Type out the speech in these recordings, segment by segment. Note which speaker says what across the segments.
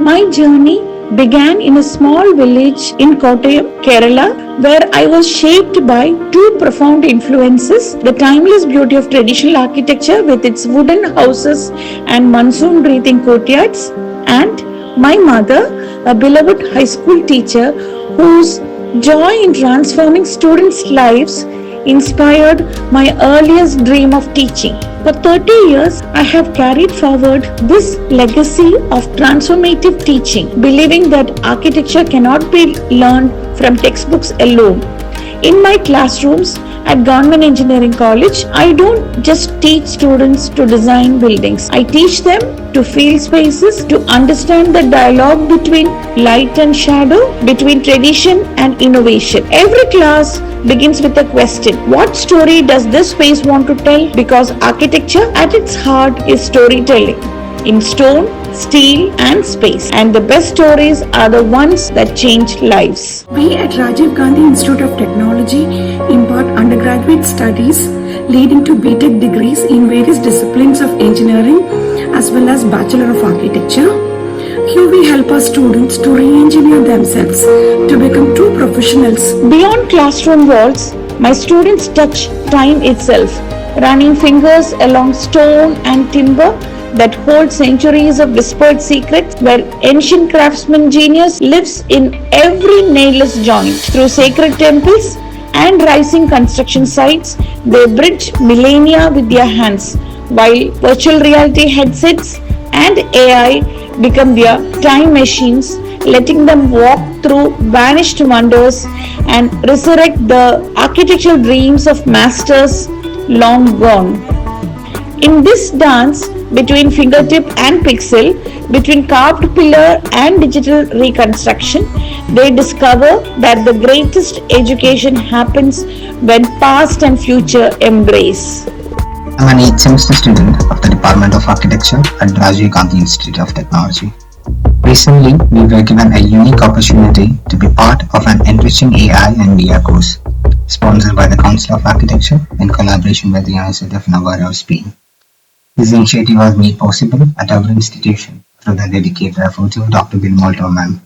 Speaker 1: My journey began in a small village in Kottayam, Kerala, where I was shaped by two profound influences: the timeless beauty of traditional architecture with its wooden houses and monsoon breathing courtyards, and my mother, a beloved high school teacher whose joy in transforming students' lives inspired my earliest dream of teaching. For 30 years, I have carried forward this legacy of transformative teaching, believing that architecture cannot be learned from textbooks alone. In my classrooms at Government Engineering College, I don't just teach students to design buildings. I teach them to feel spaces, to understand the dialogue between light and shadow, between tradition and innovation. Every class begins with a question: what story does this space want to tell? Because architecture at its heart is storytelling in stone, steel and space, and the best stories are the ones that change lives.
Speaker 2: We at Rajiv Gandhi Institute of Technology impart undergraduate studies leading to BTech degrees in various disciplines of engineering as well as Bachelor of Architecture. Here we help our students to re-engineer themselves to become true professionals.
Speaker 1: Beyond classroom walls, my students touch time itself, running fingers along stone and timber that hold centuries of whispered secrets, where ancient craftsman genius lives in every nailless joint. Through sacred temples and rising construction sites, they bridge millennia with their hands, while virtual reality headsets and AI become their time machines, letting them walk through vanished wonders and resurrect the architectural dreams of masters long gone. In this dance between fingertip and pixel, between carved pillar and digital reconstruction, they discover that the greatest education happens when past and future embrace.
Speaker 3: I'm an 8th semester student of the Department of Architecture at Rajiv Gandhi Institute of Technology. Recently, we were given a unique opportunity to be part of an enriching AI and VR course, sponsored by the Council of Architecture in collaboration with the University of Navarra, Spain. This initiative was made possible at our institution through the dedicated efforts of Dr. BINUMOL ma'am,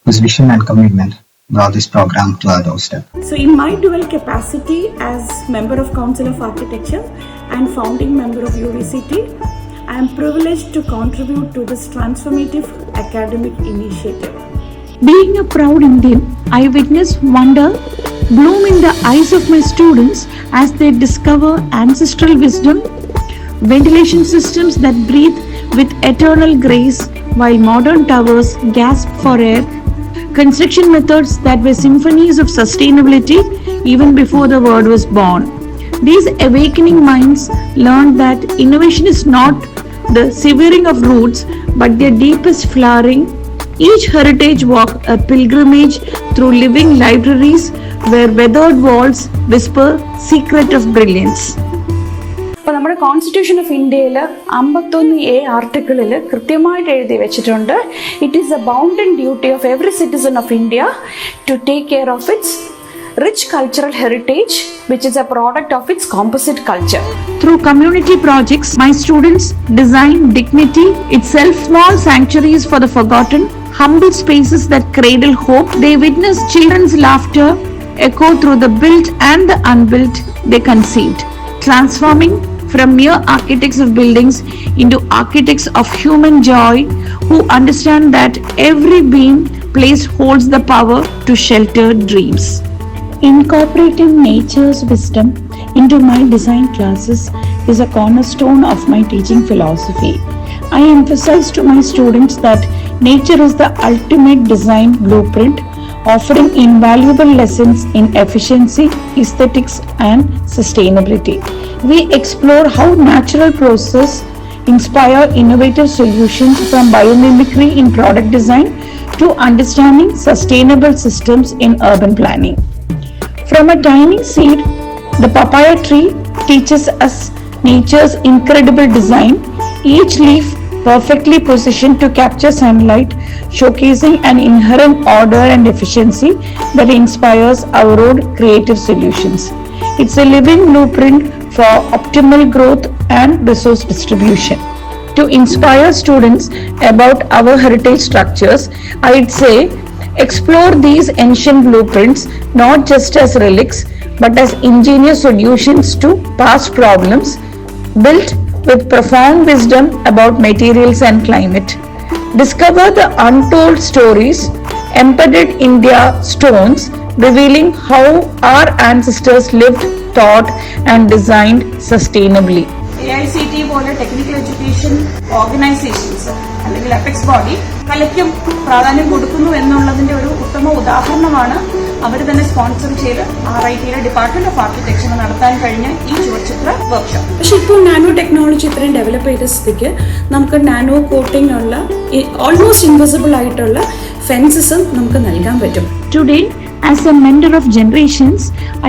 Speaker 3: whose vision and commitment brought this program to our doorstep.
Speaker 2: So in my dual capacity as member of Council of Architecture and founding member of UVCT, I am privileged to contribute to this transformative academic initiative.
Speaker 1: Being a proud Indian, I witness wonder bloom in the eyes of my students as they discover ancestral wisdom, ventilation systems that breathe with eternal grace while modern towers gasp for air, construction methods that were symphonies of sustainability even before the word was born. These awakening minds learned that innovation is not the severing of roots but their deepest flowering. Each heritage walk a pilgrimage through living libraries where weathered walls whisper secret of brilliance.
Speaker 2: അപ്പോൾ നമ്മുടെ constitution of ഇന്ത്യയിൽ 51A ആർട്ടിക്കിളിൽ കൃത്യമായിട്ട് എഴുതി വെച്ചിട്ടുണ്ട്, it is a bounden duty of every citizen of India to take care of its rich cultural heritage, which is a product of its composite culture.
Speaker 1: Through community projects, my students design dignity itself, small sanctuaries for the forgotten, humble spaces that cradle hope. They witness children's laughter echo through the built and the unbuilt they conceived, transforming from mere architects of buildings into architects of human joy who understand that every being placed holds the power to shelter dreams. Incorporating nature's wisdom into my design classes is a cornerstone of my teaching philosophy. I emphasize to my students that nature is the ultimate design blueprint, offering invaluable lessons in efficiency, aesthetics, and sustainability. We explore how natural processes inspire innovative solutions, from biomimicry in product design to understanding sustainable systems in urban planning. From a tiny seed, the papaya tree teaches us nature's incredible design, each leaf perfectly positioned to capture sunlight, showcasing an inherent order and efficiency that inspires our own creative solutions. It's a living blueprint for optimal growth and resource distribution. to inspire students about our heritage structures, I'd say explore these ancient blueprints not just as relics but as ingenious solutions to past problems built with profound wisdom about materials and climate. Discover the untold stories embedded in their stones, revealing how our ancestors lived, thought, and designed sustainably.
Speaker 4: AICT പോലെ technical education organisations അല്ലെങ്കിൽ apex body കലയ്ക്കും പ്രാധാന്യം കൊടുക്കുന്നു എന്നുള്ളതിന്റെ ഒരു ഉത്തമ ഉദാഹരണമാണ് അവർ തന്നെ sponsor ചെയ്ത് RITയിലെ ഡിപ്പാർട്ട്മെന്റ് ഓഫ് ആർക്കിടെക്ചർ നടത്താൻ കഴിഞ്ഞ ഈ ചുവർച്ചിത്ര വർക്ക്ഷോപ്പ്.
Speaker 2: പക്ഷെ ഇപ്പോൾ നാനോ ടെക്നോളജി ഇത്രയും ഡെവലപ്പ് ചെയ്ത സ്ഥിതിക്ക് നമുക്ക് നാനോ കോട്ടിംഗ് ഉള്ള ഓൾമോസ്റ്റ് ഇൻവിസിബിൾ ആയിട്ടുള്ള ഫെൻസസും നമുക്ക് നൽകാൻ പറ്റും.
Speaker 1: Today, as a mentor of generations,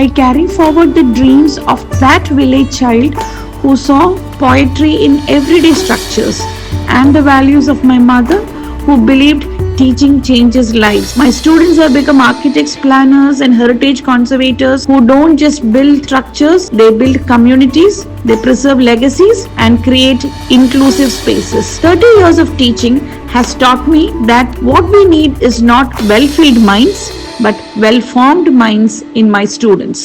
Speaker 1: I carry forward the dreams of that village child who saw poetry in everyday structures and the values of my mother who believed teaching changes lives. My students have become architects, planners, and heritage conservators who don't just build structures, they build communities, they preserve legacies, and create inclusive spaces. 30 years of teaching has taught me that what we need is not well-filled minds, but well-formed minds in my students.